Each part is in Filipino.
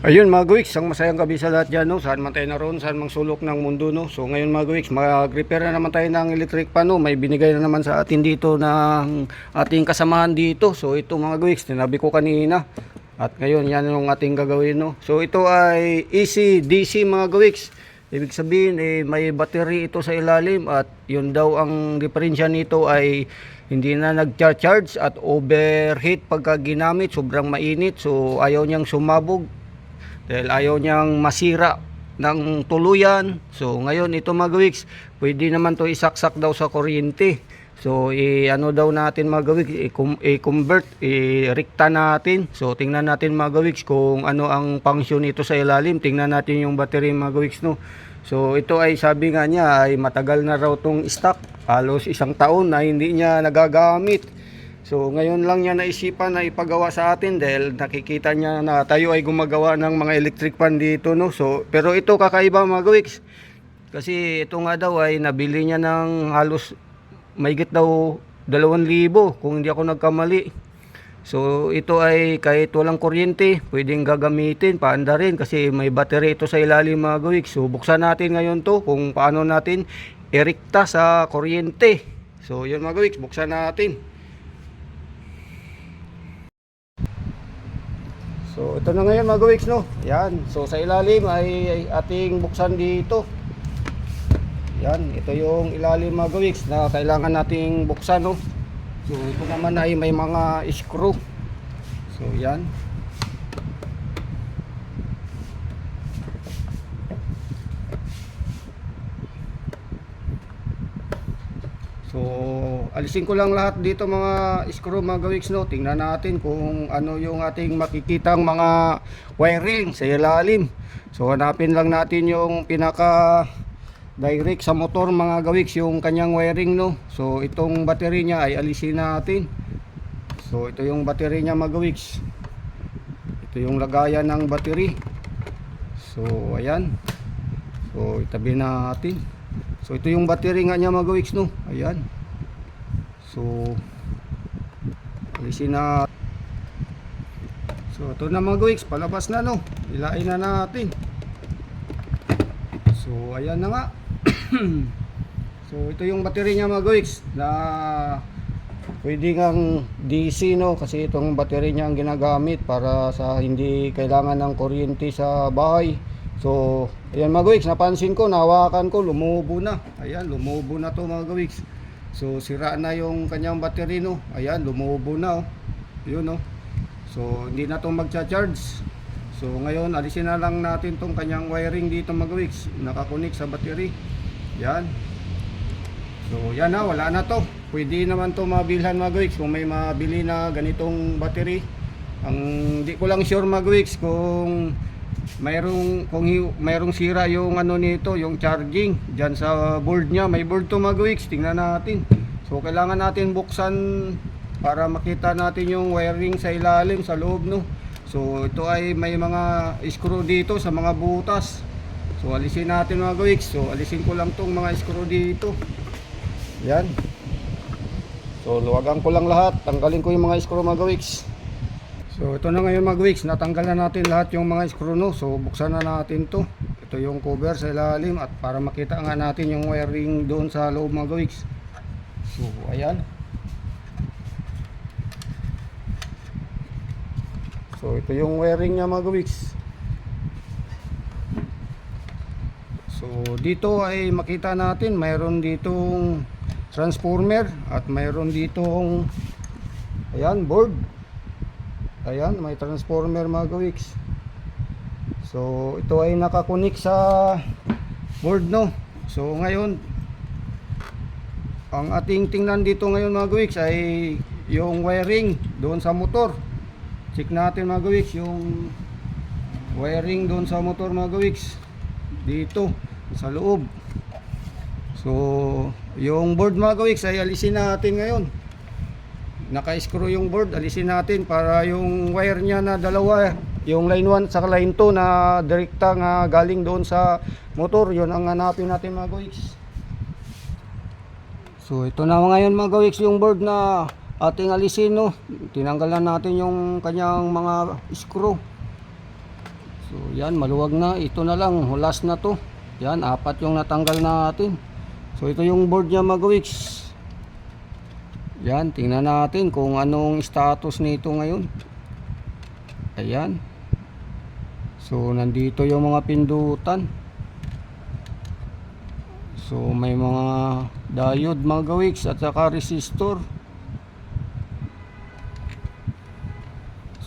Ayun mga Guwiks, ang masayang gabi sa lahat dyan, no? Saan man tayo naroon, saan mang sulok ng mundo, no? So ngayon mga Guwiks, mag-repair na naman tayo ng electric pan, no? May binigay na naman sa atin dito ng ating kasamahan dito. So ito mga Guwiks, tinabi ko kanina. At ngayon, yan yung ating gagawin, no? So ito ay AC DC mga Guwiks. Ibig sabihin, may battery ito sa ilalim at yun daw ang diferensya nito ay hindi na nag-charge at overheat pagka ginamit, sobrang mainit. So ayaw niyang sumabog dahil ayaw niyang masira ng tuluyan. So ngayon ito mga Guwiks, pwede naman to isaksak daw sa kuryente. So ano daw natin mga Guwiks, i-convert, i-rekta natin. So tingnan natin mga Guwiks kung ano ang function nito sa ilalim. Tingnan natin yung battery mga Guwiks, no. So ito ay sabi nga niya ay matagal na raw tong stock, halos 1 taon na hindi niya nagagamit. So ngayon lang niya naisipan na ipagawa sa atin dahil nakikita niya na tayo ay gumagawa ng mga electric pan dito, no. So pero ito kakaiba mga Guwiks, kasi ito nga daw ay nabili niya ng halos mahigit daw 2,000 kung hindi ako nagkamali. So ito ay kahit walang kuryente pwedeng gagamitin, paanda rin kasi may battery ito sa ilalim mga Guwiks. So buksan natin ngayon to kung paano natin irekta sa kuryente. So yun mga Guwiks, buksan natin. So ito na ngayon mga Guwiks, no. Yan. So sa ilalim ay ating buksan dito. Yan, ito yung ilalim mga Guwiks na kailangan nating buksan, no. So ito naman ay may mga screw. So yan. So alisin ko lang lahat dito mga screw mga Guwiks, no. Tingnan natin kung ano yung ating makikitang mga wiring sa ilalim. So hanapin lang natin yung pinaka direct sa motor mga Guwiks, yung kanyang wiring, no. So itong battery niya ay alisin natin. So ito yung battery niya mga Guwiks. Ito yung lagayan ng battery. So ayan. So itabi natin. So ito yung battery nga niya mga Guwiks, no. Ayan. So alisin na. So ito na mga Guwiks, palabas na, no. Ilain na natin. So ayan na nga. So ito yung battery niya mga Guwiks na pwede ngang DC, no, kasi itong battery niya ang ginagamit para sa hindi kailangan ng kuryente sa bahay. So ayan mga Guwiks, napansin ko, nahawakan ko, lumubo na. Ayan, lumubo na to mga Guwiks. So sira na yung kanyang battery, no. Ayan, lumubo na, oh. Yun, no. So hindi na to magcha-charge. So ngayon alisin na lang natin tong kanyang wiring dito mga Guwiks, nakakunik sa battery. Yan. So yan na, wala na to. Pwede naman to mabilhan mga Guwiks kung may mabili na ganitong battery. Ang di ko lang sure mga Guwiks kung mayroong sira yung ano nito, yung charging diyan sa board niya. May board to mga Guwiks, tingnan natin. So kailangan natin buksan para makita natin yung wiring sa ilalim, sa loob, no. So ito ay may mga screw dito sa mga butas. So alisin natin mga Guwiks. So alisin ko lang tong mga screw dito. Yan. So luwagan ko lang lahat, tanggalin ko yung mga screw mga Guwiks. So ito na ngayon mga Guwiks, natanggal na natin lahat yung mga screw, no. So buksan na natin to. Ito yung cover sa ilalim at para makita nga natin yung wiring doon sa loob mga Guwiks. So ayan. So ito yung wiring niya mga Guwiks. So dito ay makita natin mayroon ditong transformer at mayroon ditong ayan, board. Ayan, may transformer mga Guwiks. So ito ay nakakunik sa board, no. So ngayon ang ating tingnan dito ngayon mga Guwiks ay yung wiring doon sa motor. Check natin mga Guwiks yung wiring doon sa motor mga Guwiks, dito sa loob. So yung board mga Guwiks ay alisin natin ngayon. Naka-screw yung board, alisin natin para yung wire niya na dalawa, yung line 1 at saka line 2 na direkta nga galing doon sa motor, yun ang hanapin natin mga Guwiks. So ito na ngayon mga Guwiks yung board na ating alisin, no. Tinanggalan natin yung kanyang mga screw. So yan, maluwag na. Ito na lang, last na to. Yan, 4 yung natanggal natin. So ito yung board niya mga weeks. Yan, tingnan natin kung anong status nito ngayon. Ayan. So nandito yung mga pindutan. So may mga diode mga weeks at saka resistor.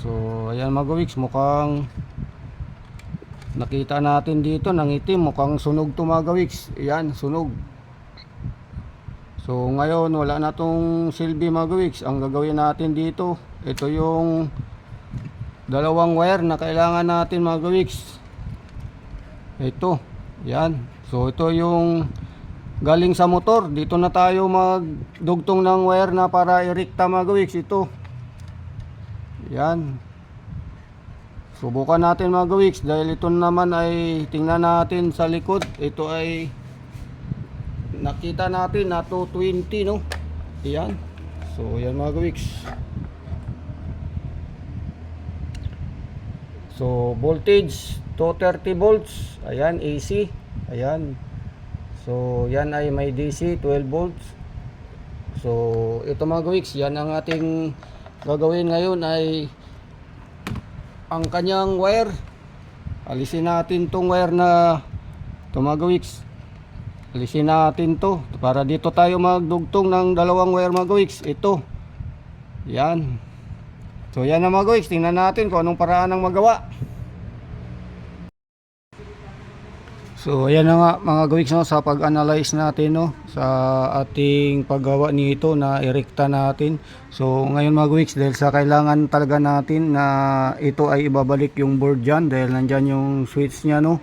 So ayan mga weeks, mukhang nakita natin dito ng itim, mukhang sunog to mga weeks. Ayan, sunog. So ngayon wala na tong silbi mga weeks. Ang gagawin natin dito, ito yung dalawang wire na kailangan natin mga weeks. Ito, yan. So ito yung galing sa motor. Dito na tayo magdugtong ng wire na para irekta mga weeks. Ito, yan. Subukan natin mga weeks dahil ito naman ay tingnan natin sa likod. Ito ay nakita natin na 220 no. Ayan. So yan mga weeks. So voltage 230 volts. Ayan, AC. Ayan. So yan ay may DC 12 volts. So ito mga weeks, yan ang ating gagawin ngayon ay ang kanyang wire. Alisin natin tong wire na ito mga weeks. Alisin natin to para dito tayo magdugtong ng dalawang wire mga weeks. Ito. Yan. So yan na mga weeks, tingnan natin kung anong paraan ang magawa. So ayan na nga mga weeks no, sa pag-analyze natin no, sa ating paggawa nito na irekta natin. So ngayon mga weeks, dahil sa kailangan talaga natin na ito ay ibabalik yung board dyan dahil nandyan yung switch nya no.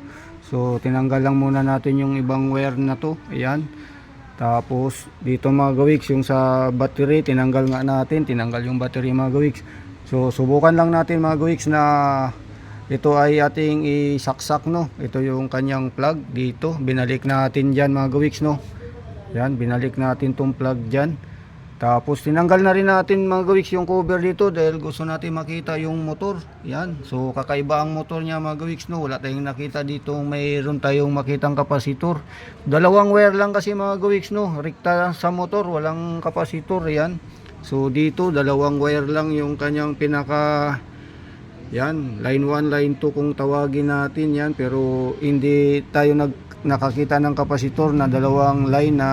So tinanggal lang muna natin yung ibang wire na to. Ayan. Tapos dito mga weeks, yung sa battery tinanggal nga natin, tinanggal yung battery mga weeks. So subukan lang natin mga weeks na ito ay ating isaksak no. Ito yung kanyang plug dito. Binalik natin diyan mga weeks no. Yan, binalik natin tong plug diyan. Tapos tinanggal na rin natin mga weeks yung cover dito dahil gusto natin makita yung motor. Yan. So kakaiba ang motor niya mga weeks no. Wala tayong nakita dito, mayroon tayong makitang kapasitor. Dalawang wire lang kasi mga weeks no. Rekta sa motor, walang kapasitor yan. So dito dalawang wire lang yung kanyang pinaka yan, line 1, line 2 kung tawagin natin yan, pero hindi tayo nakakita ng kapasitor na dalawang line na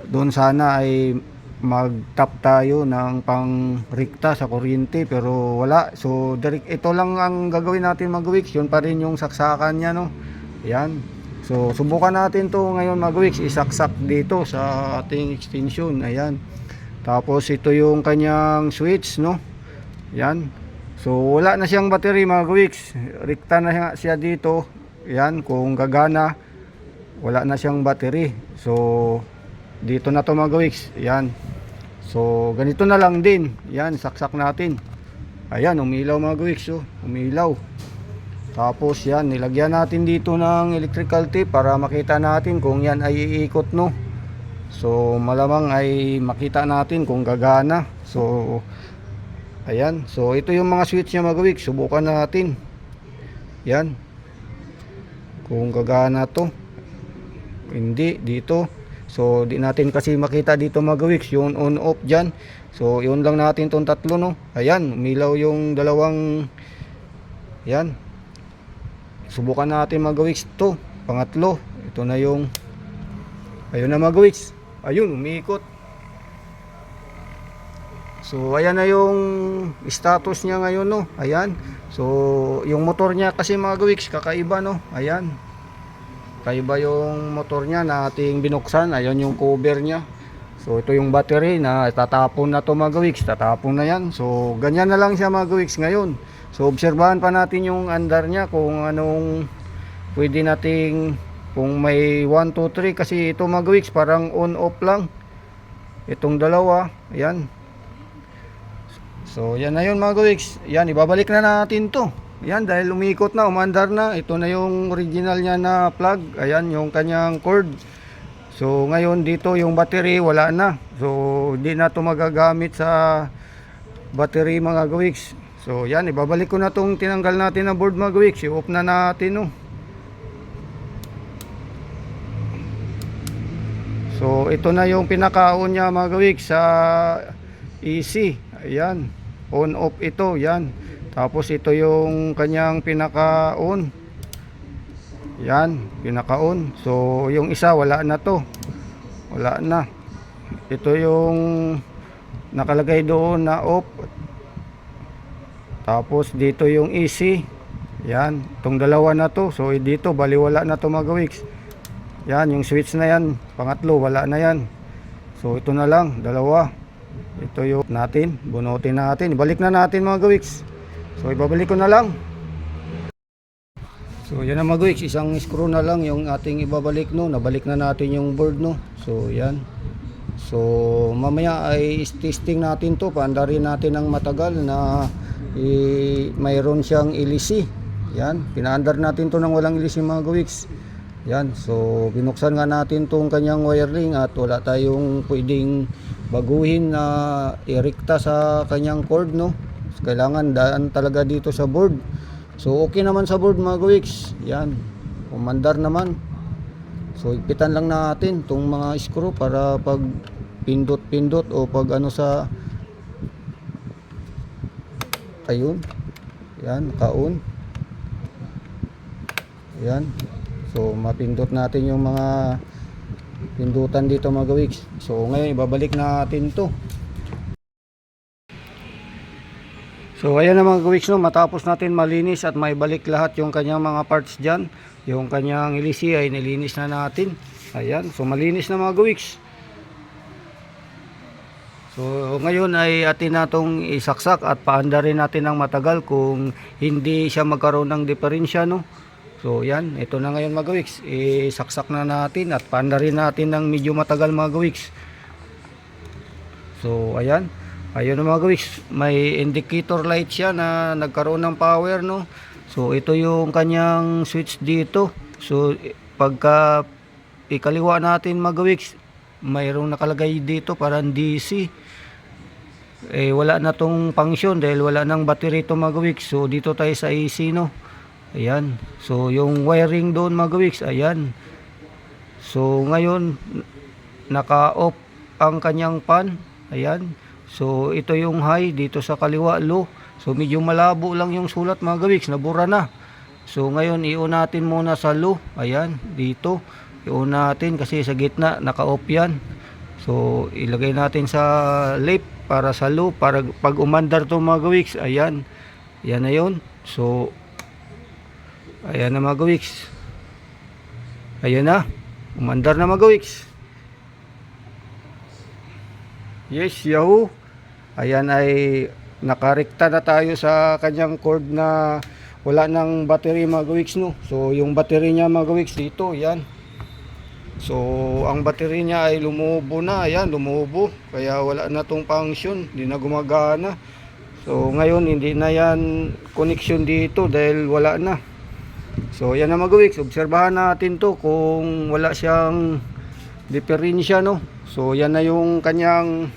doon sana ay mag-tap tayo ng pang-rekta sa kuryente, pero wala. So direct, ito lang ang gagawin natin mag-weeks, yun pa rin yung saksakan niya no. Yan. So subukan natin to ngayon mag-weeks, isaksak dito sa ating extension. Ayan. Tapos ito yung kanyang switch no. Yan. So wala na siyang battery mga weeks. Rekta na siya dito. Yan, kung gagana wala na siyang battery. So dito na to mga weeks. Yan. So ganito na lang din. Yan, saksak natin. Ayan, umilaw mga weeks oh. Umilaw. Tapos yan, nilagyan natin dito ng electrical tape para makita natin kung yan ay iikot no. So malamang ay makita natin kung gagana. So ayan, so ito yung mga switch niya mga weeks. Subukan natin. Yan. Kung gagana to. Hindi, dito. So di natin kasi makita dito mga weeks yung on off dyan. So yun lang natin tong tatlo no. Ayan, umilaw yung dalawang. Yan. Subukan natin mga weeks to. Pangatlo. Ito na yung. Ayun na mga weeks. Ayun, umiikot. So ayan na yung status niya ngayon no. Ayan. So yung motor niya kasi mga weeks kakaiba no. Ayan. Kaiba yung motor niya na ating binuksan. Ayan yung cover niya. So ito yung battery na tatapon na to mga weeks. Tatapon na yan. So ganyan na lang siya mga weeks ngayon. So obserbahan pa natin yung andar niya kung anong pwede nating, kung may 1, 2, 3 kasi ito mga weeks parang on off lang. Itong dalawa. Ayan. So yan na yun mga weeks. Yan, ibabalik na natin to. Yan, dahil umikot na, umandar na. Ito na yung original niya na plug. Ayan yung kanyang cord. So ngayon dito yung battery wala na. So hindi na to magagamit sa battery mga weeks. So yan, ibabalik ko na tong tinanggal natin na board mga gawiks. I-off na natin no. So ito na yung pinaka-on niya mga gawiks sa EC. Ayan, on off ito, yan. Tapos ito yung kanyang pinaka-on. Yan, pinaka-on. So yung isa wala na to. Wala na. Ito yung nakalagay doon na off. Tapos dito yung EC. Yan, itong dalawa na to. So dito baliwala na to mga gawiks. Yan, yung switch na yan, pangatlo wala na yan. So ito na lang, dalawa. Ito yung natin, bunutin natin. Ibalik na natin mga gawiks. So ibabalik ko na lang. So yan na mga gawiks, isang screw na lang yung ating ibabalik no. Nabalik na natin yung board no. So yan. So mamaya ay testing natin to. Paandarin natin ng matagal na mayroon siyang LC. Yan, pinaandar natin to ng walang LC mga gawiks. Yan, so binuksan nga natin tong kanyang wiring at wala tayong pwedeng baguhin na irekta sa kanyang cord no. So, kailangan daan talaga dito sa board. So okay naman sa board mga gawiks. Yan, umandar naman. So ipitan lang natin tong mga screw para pag pindot-pindot o pag ano sa ayun. Yan, naka-on. Yan. So mapindot natin yung mga pindutan dito mga gawiks. So ngayon ibabalik natin to. So ayan na mga gawiks no, matapos natin malinis at maibalik lahat yung kanyang mga parts dyan. Yung kanyang LC ay nilinis na natin. Ayan, so malinis na mga gawiks. So ngayon ay atin natong isaksak at paandarin natin ng matagal kung hindi siya magkaroon ng diferensya no. So yan, ito na ngayon mga gawiks. Isaksak na natin at paandarin natin ng medyo matagal mga gawiks. So ayan, ayun na mga gawiks, may indicator light siya na nagkaroon ng power no. So ito yung kanyang switch dito. So pagka ikaliwa natin mga gawiks, mayroong nakalagay dito parang DC. Wala na tong function dahil wala nang battery to mga gawiks. So dito tayo sa AC no. Ayan, so yung wiring doon mga gawiks, ayan. So ngayon naka-off ang kanyang pan. Ayan, so ito yung high, dito sa kaliwa low. So medyo malabo lang yung sulat mga gawiks, nabura na. So ngayon i-on natin muna sa low. Ayan, dito i-on natin kasi sa gitna naka-off yan. So ilagay natin sa left para sa low, para pag umandar to mga gawiks. Ayan, yan na yun. So ayan na mga gawiks. Ayan na, umandar na mga gawiks. Yes, yahoo. Ayan ay nakarekta na tayo sa kanyang cord na wala nang battery mga gawiks no. So yung battery niya mga gawiks dito, yan. So ang battery niya ay lumubo na, ayan, lumubo. Kaya wala na tong function, hindi na gumagana. So ngayon hindi na yan connection dito dahil wala na. So yan na mga gawiks, obserbahan natin to kung wala siyang diferensya no. So yan na yung kanyang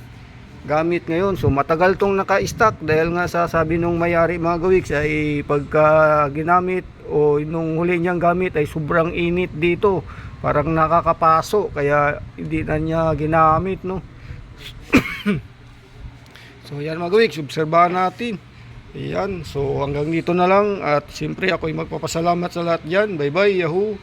gamit ngayon. So matagal tong naka-stock dahil nga sa sabi nung may-ari mga gawiks ay pagka ginamit o nung huli niyang gamit ay sobrang init dito. Parang nakakapaso kaya hindi na niya ginamit no. So yan mga gawiks, obserbahan natin. Ayan, so hanggang dito na lang at siyempre ako'y magpapasalamat sa lahat dyan. Bye bye, yahoo!